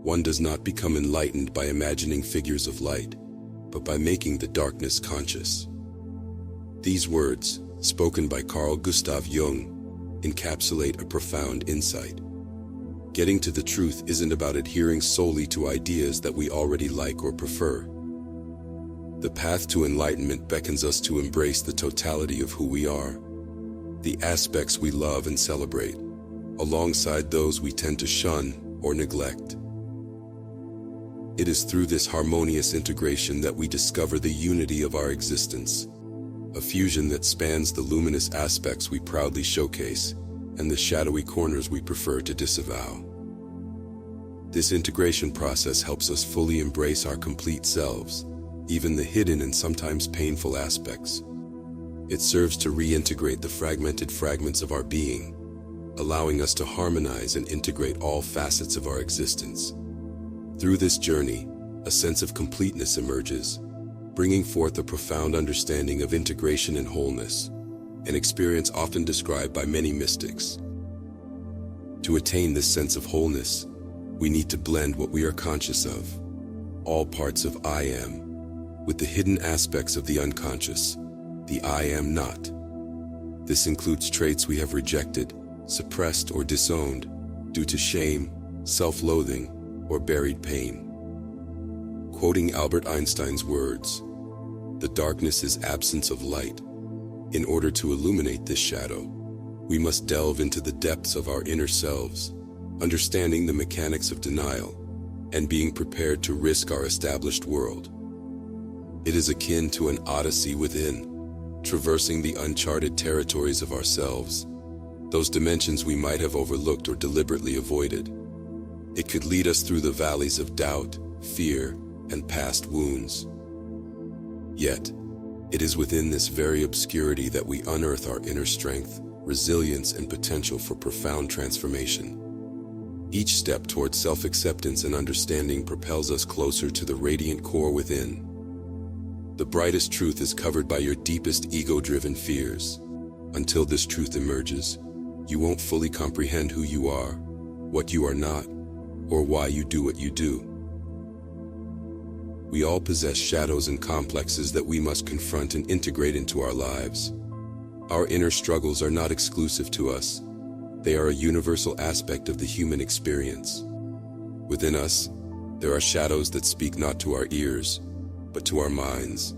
One does not become enlightened by imagining figures of light, but by making the darkness conscious. These words, spoken by Carl Gustav Jung, encapsulate a profound insight. Getting to the truth isn't about adhering solely to ideas that we already like or prefer. The path to enlightenment beckons us to embrace the totality of who we are, the aspects we love and celebrate, alongside those we tend to shun or neglect. It is through this harmonious integration that we discover the unity of our existence, a fusion that spans the luminous aspects we proudly showcase and the shadowy corners we prefer to disavow. This integration process helps us fully embrace our complete selves, even the hidden and sometimes painful aspects. It serves to reintegrate the fragmented fragments of our being, allowing us to harmonize and integrate all facets of our existence. Through this journey, a sense of completeness emerges, bringing forth a profound understanding of integration and wholeness, an experience often described by many mystics. To attain this sense of wholeness, we need to blend what we are conscious of, all parts of I am, with the hidden aspects of the unconscious, the I am not. This includes traits we have rejected, suppressed, or disowned due to shame, self-loathing, or buried pain. Quoting Albert Einstein's words, "The darkness is absence of light. In order to illuminate this shadow, we must delve into the depths of our inner selves, understanding the mechanics of denial, and being prepared to risk our established world." It is akin to an odyssey within, traversing the uncharted territories of ourselves, those dimensions we might have overlooked or deliberately avoided. It could lead us through the valleys of doubt, fear, and past wounds. Yet, it is within this very obscurity that we unearth our inner strength, resilience, and potential for profound transformation. Each step towards self-acceptance and understanding propels us closer to the radiant core within. The brightest truth is covered by your deepest ego-driven fears. Until this truth emerges, you won't fully comprehend who you are, what you are not, or why you do what you do. We all possess shadows and complexes that we must confront and integrate into our lives. Our inner struggles are not exclusive to us. They are a universal aspect of the human experience. Within us, there are shadows that speak not to our ears, but to our minds,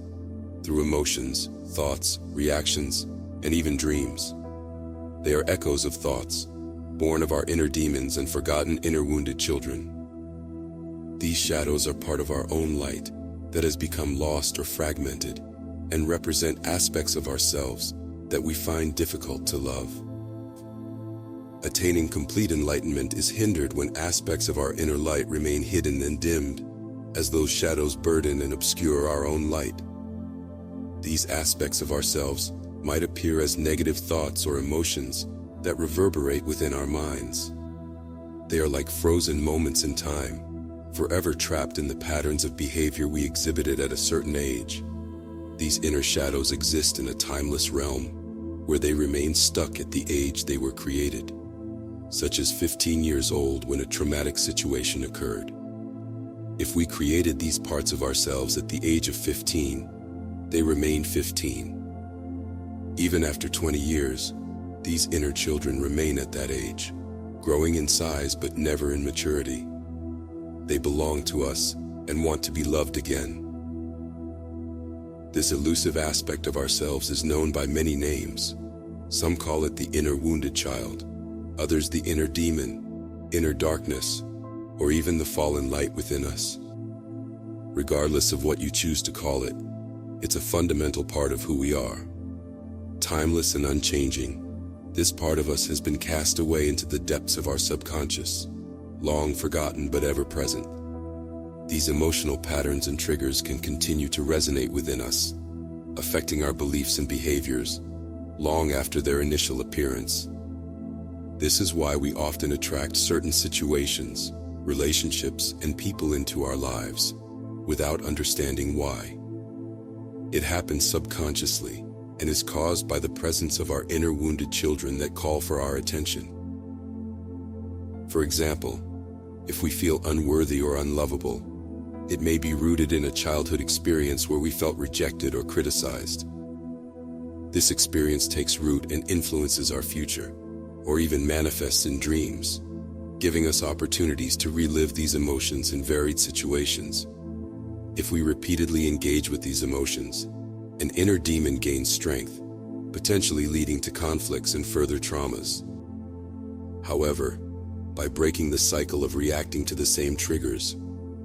through emotions, thoughts, reactions, and even dreams. They are echoes of thoughts, born of our inner demons and forgotten inner wounded children. These shadows are part of our own light that has become lost or fragmented, and represent aspects of ourselves that we find difficult to love. Attaining complete enlightenment is hindered when aspects of our inner light remain hidden and dimmed, as those shadows burden and obscure our own light. These aspects of ourselves might appear as negative thoughts or emotions that reverberate within our minds. They are like frozen moments in time, forever trapped in the patterns of behavior we exhibited at a certain age. These inner shadows exist in a timeless realm, where they remain stuck at the age they were created, such as 15 years old when a traumatic situation occurred. If we created these parts of ourselves at the age of 15, they remain 15. Even after 20 years, these inner children remain at that age, growing in size but never in maturity. They belong to us and want to be loved again. This elusive aspect of ourselves is known by many names. Some call it the inner wounded child, others the inner demon, inner darkness, or even the fallen light within us. Regardless of what you choose to call it, it's a fundamental part of who we are. Timeless and unchanging, this part of us has been cast away into the depths of our subconscious, long forgotten but ever present. These emotional patterns and triggers can continue to resonate within us, affecting our beliefs and behaviors long after their initial appearance. This is why we often attract certain situations, relationships, and people into our lives without understanding why. It happens subconsciously and is caused by the presence of our inner wounded children that call for our attention. For example, If we feel unworthy or unlovable, it may be rooted in a childhood experience where we felt rejected or criticized. This experience takes root and influences our future, or even manifests in dreams, giving us opportunities to relive these emotions in varied situations. If we repeatedly engage with these emotions, an inner demon gains strength, potentially leading to conflicts and further traumas. However, by breaking the cycle of reacting to the same triggers,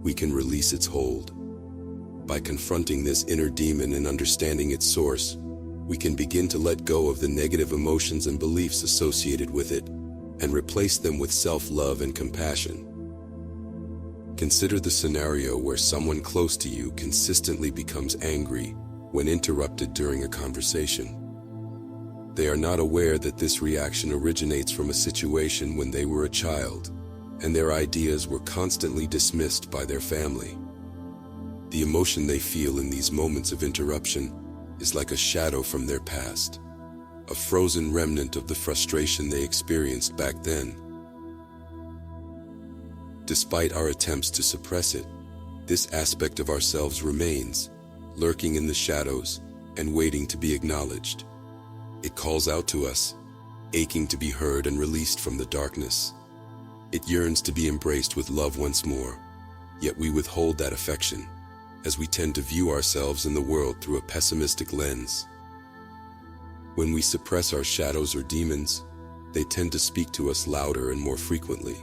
we can release its hold. By confronting this inner demon and understanding its source, we can begin to let go of the negative emotions and beliefs associated with it and replace them with self-love and compassion. Consider the scenario where someone close to you consistently becomes angry when interrupted during a conversation. They are not aware that this reaction originates from a situation when they were a child, and their ideas were constantly dismissed by their family. The emotion they feel in these moments of interruption is like a shadow from their past, a frozen remnant of the frustration they experienced back then. Despite our attempts to suppress it, this aspect of ourselves remains, lurking in the shadows and waiting to be acknowledged. It calls out to us, aching to be heard and released from the darkness. It yearns to be embraced with love once more, yet we withhold that affection, as we tend to view ourselves and the world through a pessimistic lens. When we suppress our shadows or demons, they tend to speak to us louder and more frequently.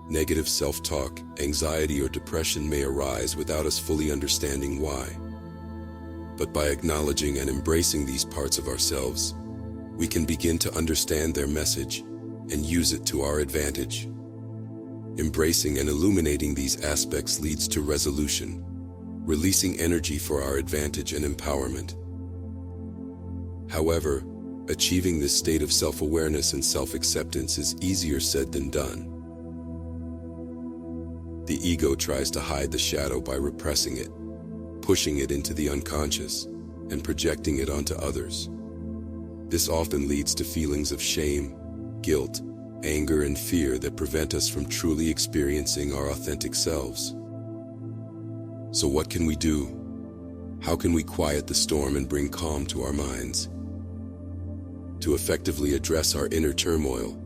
Negative self-talk, anxiety, or depression may arise without us fully understanding why. But by acknowledging and embracing these parts of ourselves, we can begin to understand their message and use it to our advantage. Embracing and illuminating these aspects leads to resolution, releasing energy for our advantage and empowerment. However, achieving this state of self-awareness and self-acceptance is easier said than done. The ego tries to hide the shadow by repressing it, pushing it into the unconscious, and projecting it onto others. This often leads to feelings of shame, guilt, anger, and fear that prevent us from truly experiencing our authentic selves. So what can we do? How can we quiet the storm and bring calm to our minds? To effectively address our inner turmoil,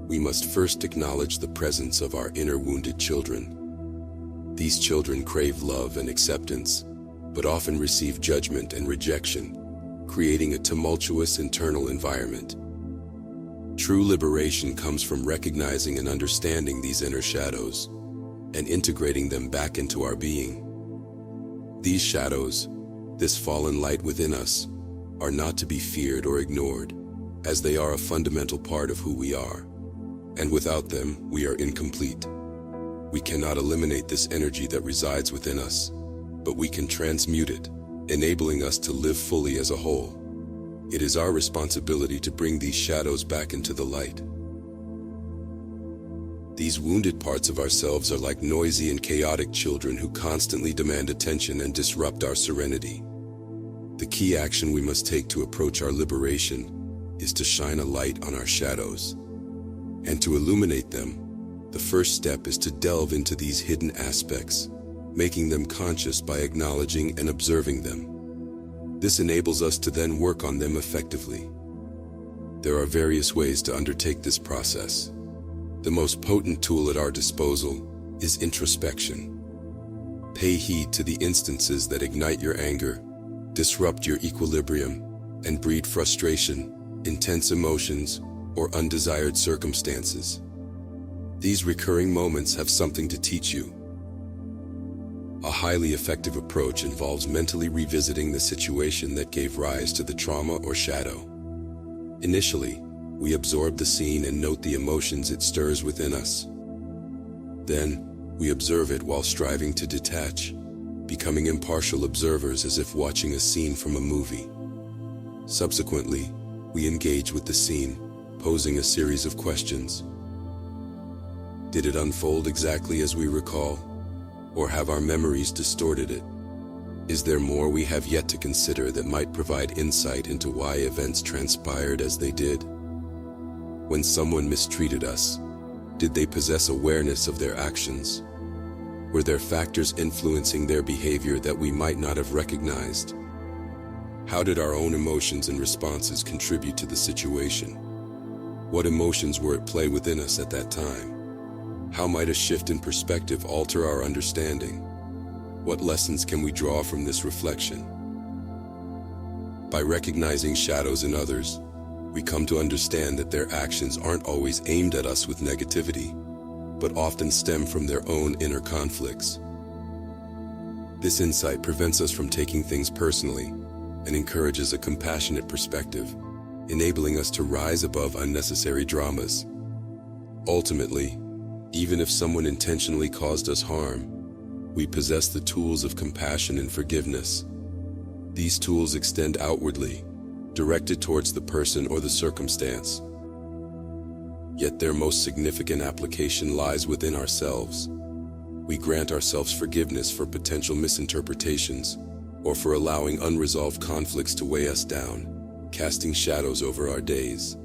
we must first acknowledge the presence of our inner wounded children. These children crave love and acceptance, but often receive judgment and rejection, creating a tumultuous internal environment. True liberation comes from recognizing and understanding these inner shadows and integrating them back into our being. These shadows, this fallen light within us, are not to be feared or ignored, as they are a fundamental part of who we are. And without them, we are incomplete. We cannot eliminate this energy that resides within us, but we can transmute it, enabling us to live fully as a whole. It is our responsibility to bring these shadows back into the light. These wounded parts of ourselves are like noisy and chaotic children who constantly demand attention and disrupt our serenity. The key action we must take to approach our liberation is to shine a light on our shadows. And to illuminate them, the first step is to delve into these hidden aspects, making them conscious by acknowledging and observing them. This enables us to then work on them effectively. There are various ways to undertake this process. The most potent tool at our disposal is introspection. Pay heed to the instances that ignite your anger, disrupt your equilibrium, and breed frustration, intense emotions, or undesired circumstances. These recurring moments have something to teach you. A highly effective approach involves mentally revisiting the situation that gave rise to the trauma or shadow. Initially, we absorb the scene and note the emotions it stirs within us. Then, we observe it while striving to detach, becoming impartial observers as if watching a scene from a movie. Subsequently, we engage with the scene, posing a series of questions. Did it unfold exactly as we recall? Or have our memories distorted it? Is there more we have yet to consider that might provide insight into why events transpired as they did? When someone mistreated us, Did they possess awareness of their actions? Were there factors influencing their behavior that we might not have recognized? How did our own emotions and responses contribute to the situation? What emotions were at play within us at that time? How might a shift in perspective alter our understanding? What lessons can we draw from this reflection? By recognizing shadows in others, we come to understand that their actions aren't always aimed at us with negativity, but often stem from their own inner conflicts. This insight prevents us from taking things personally and encourages a compassionate perspective, enabling us to rise above unnecessary dramas. Ultimately, even if someone intentionally caused us harm, we possess the tools of compassion and forgiveness. These tools extend outwardly, directed towards the person or the circumstance. Yet their most significant application lies within ourselves. We grant ourselves forgiveness for potential misinterpretations or for allowing unresolved conflicts to weigh us down, casting shadows over our days.